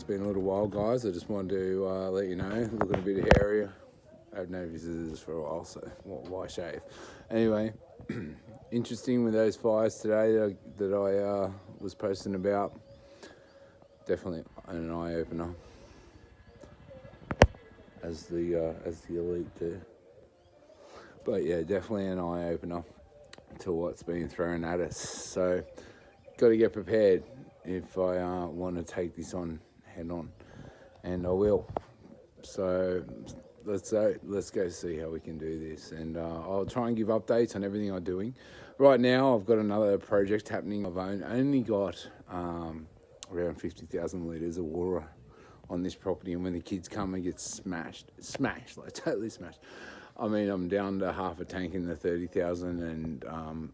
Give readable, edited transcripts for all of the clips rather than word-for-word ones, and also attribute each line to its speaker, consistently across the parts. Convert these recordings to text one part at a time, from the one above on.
Speaker 1: been a little while, guys. I just wanted to let you know, looking a bit hairier. I have no visitors for a while, so why shave? Anyway, interesting with those fires today that I was posting about. Definitely an eye opener, as the elite do. But yeah, definitely an eye opener to what's being thrown at us. So, got to get prepared if I want to take this on head on, and I will. So let's go see how we can do this, and I'll try and give updates on everything I'm doing. Right now, I've got another project happening. I've only got around 50,000 litres of water on this property, and when the kids come, it gets smashed, like totally smashed. I mean, I'm down to half a tank in the 30,000, and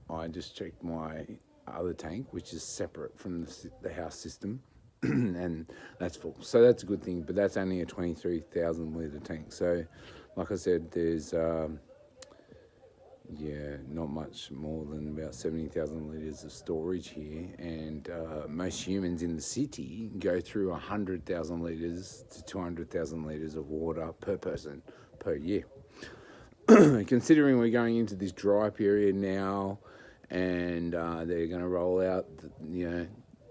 Speaker 1: I just checked my other tank, which is separate from the house system, and that's full. So that's a good thing, but that's only a 23,000 litre tank. So, like I said, there's not much more than about 70,000 litres of storage here, and most humans in the city go through 100,000 litres to 200,000 litres of water per person per year. Considering we're going into this dry period now, and they're going to roll out,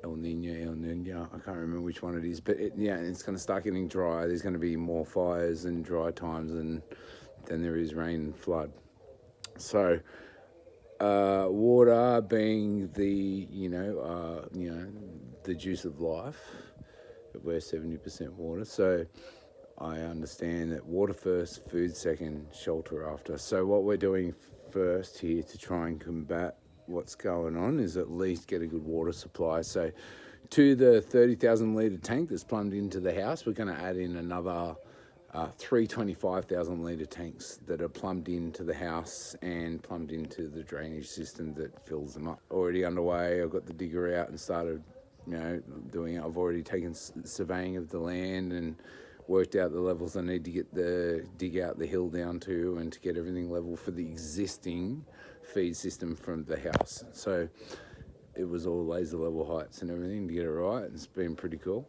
Speaker 1: El Nino, I can't remember which one it is, but it's going to start getting dry. There's going to be more fires and dry times than there is rain and flood. So, water being the juice of life. We're 70% water, so I understand that water first, food second, shelter after. So what we're doing first here to try and combat what's going on is at least get a good water supply. So to the 30,000 litre tank that's plumbed into the house, we're going to add in another 3 25,000 litre tanks that are plumbed into the house and plumbed into the drainage system that fills them up. Already underway. I've got the digger out and started doing it. I've already taken surveying of the land and worked out the levels I need to dig out the hill down to, and to get everything level for the existing feed system from the house. So it was all laser level heights and everything to get it right. It's been pretty cool,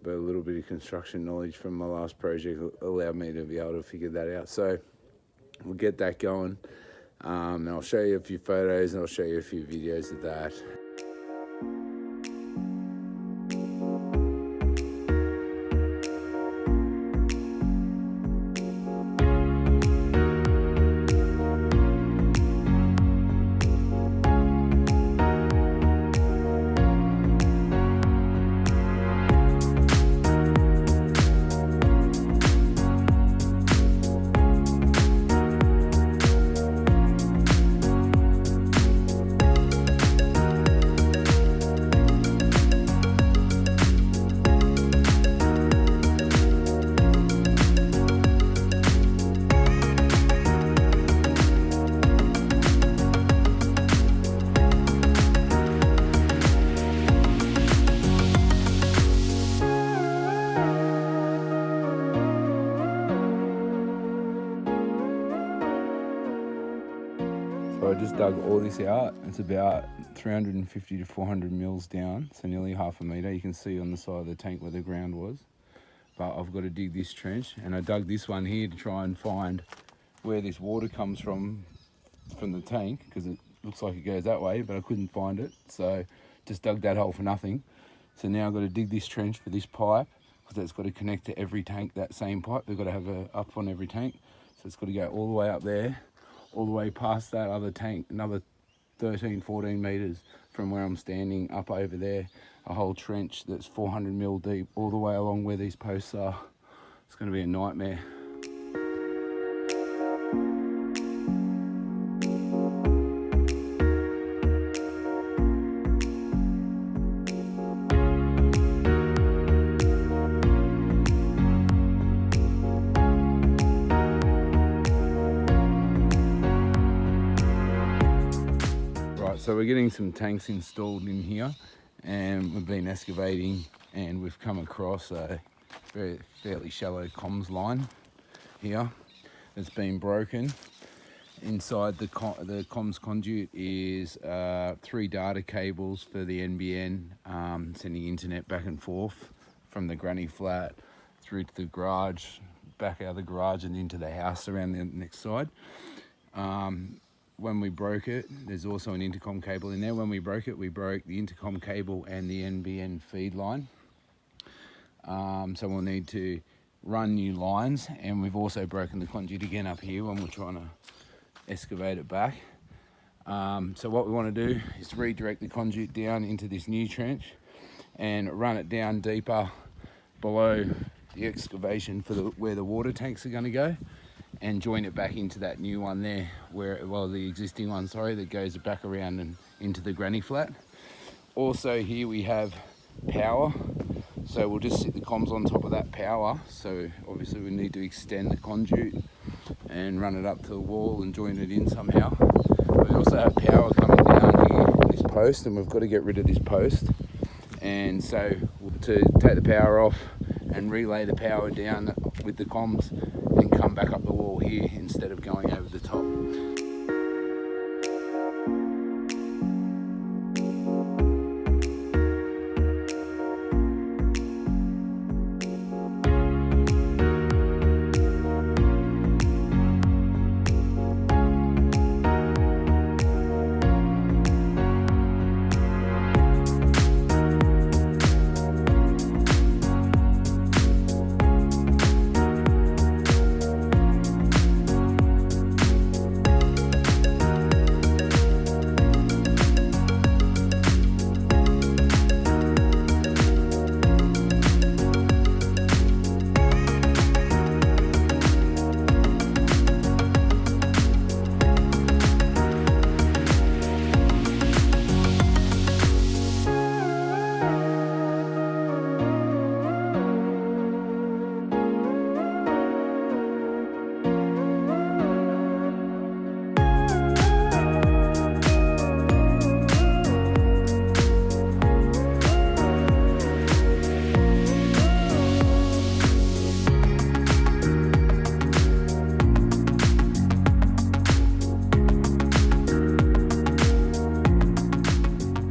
Speaker 1: but a little bit of construction knowledge from my last project allowed me to be able to figure that out. So we'll get that going, and I'll show you a few photos and I'll show you a few videos of that. So I just dug all this out. It's about 350 to 400 mils down, so nearly half a metre. You can see on the side of the tank where the ground was. But I've got to dig this trench, and I dug this one here to try and find where this water comes from the tank, because it looks like it goes that way, but I couldn't find it. So just dug that hole for nothing. So now I've got to dig this trench for this pipe, because that's got to connect to every tank, that same pipe. They've got to have a up on every tank. So it's got to go all the way up there, all the way past that other tank, another 13, 14 metres from where I'm standing up over there. A whole trench that's 400 mil deep all the way along where these posts are. It's going to be a nightmare. So we're getting some tanks installed in here, and we've been excavating, and we've come across a fairly shallow comms line here that's been broken. Inside the comms conduit is 3 data cables for the NBN, sending internet back and forth from the granny flat through to the garage, back out of the garage and into the house around the next side. When we broke it, there's also an intercom cable in there. When we broke it, we broke the intercom cable and the NBN feed line. So we'll need to run new lines, and we've also broken the conduit again up here when we're trying to excavate it back. So what we want to do is redirect the conduit down into this new trench and run it down deeper below the excavation for where the water tanks are going to go, and join it back into that new one there, the existing one, that goes back around and into the granny flat. Also here we have power, so we'll just sit the comms on top of that power. So obviously we need to extend the conduit and run it up to the wall and join it in somehow. But we also have power coming down here on this post, and we've got to get rid of this post. And so to take the power off and relay the power down with the comms and come back up the wall here instead of going over the top.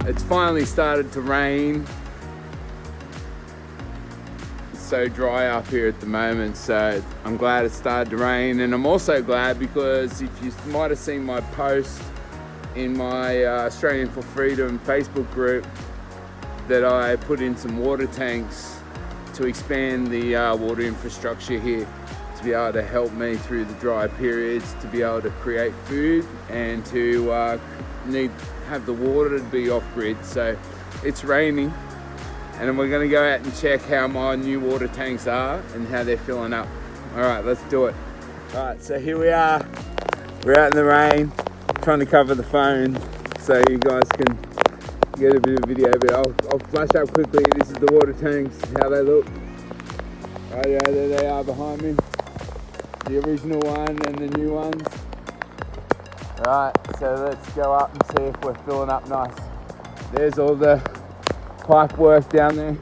Speaker 1: It's finally started to rain. It's so dry up here at the moment, so I'm glad it started to rain. And I'm also glad because if you might have seen my post in my Australian for Freedom Facebook group, that I put in some water tanks to expand the water infrastructure here, to be able to help me through the dry periods, to be able to create food, and to have the water to be off-grid. So it's raining, and we're going to go out and check how my new water tanks are and how they're filling up. All right, let's do it. All right, so here we are. We're out in the rain, trying to cover the phone so you guys can get a bit of video, but I'll flash up quickly. This is the water tanks, how they look. Right, yeah, there they are behind me. The original one and the new ones. Right, so let's go up and see if we're filling up nice. There's all the pipe work down there.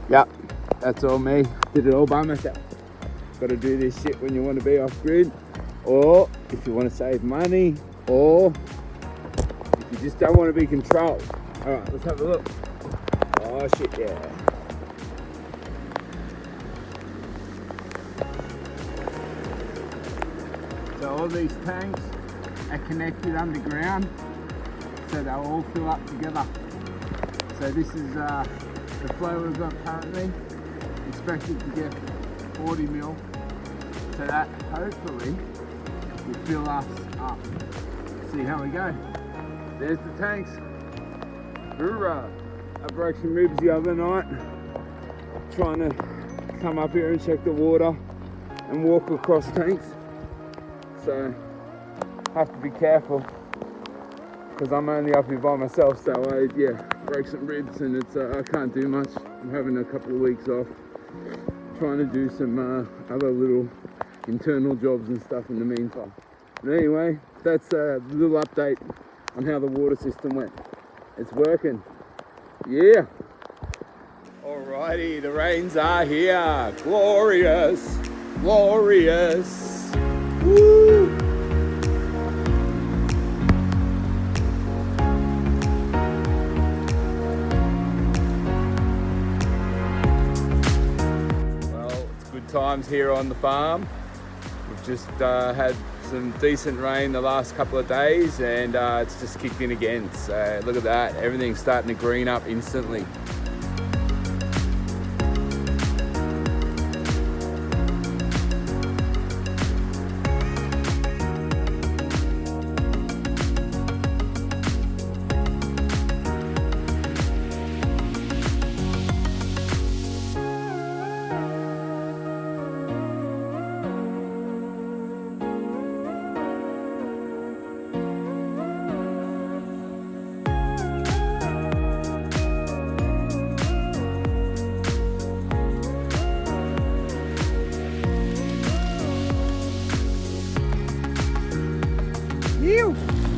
Speaker 1: Yep, that's all me. Did it all by myself. Got to do this shit when you want to be off grid, or if you want to save money, or if you just don't want to be controlled. All right, let's have a look. Oh shit, yeah. So all these tanks are connected underground, so they'll all fill up together. So this is the flow we've got currently. Expected to get 40 mil, so that hopefully will fill us up. See how we go. There's the tanks. Hoorah! I broke some ribs the other night trying to come up here and check the water and walk across tanks. So I have to be careful because I'm only up here by myself, so I broke some ribs, and it's I can't do much. I'm having a couple of weeks off, trying to do some other little internal jobs and stuff in the meantime. But anyway, that's a little update on how the water system went. It's working. Yeah. Alrighty, the rains are here. Glorious, glorious. Woo! times here on the farm. We've just had some decent rain the last couple of days, and it's just kicked in again. So look at that, everything's starting to green up instantly.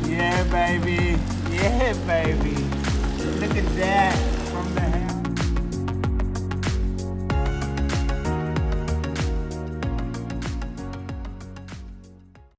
Speaker 1: Yeah, baby. Yeah, baby. Look at that.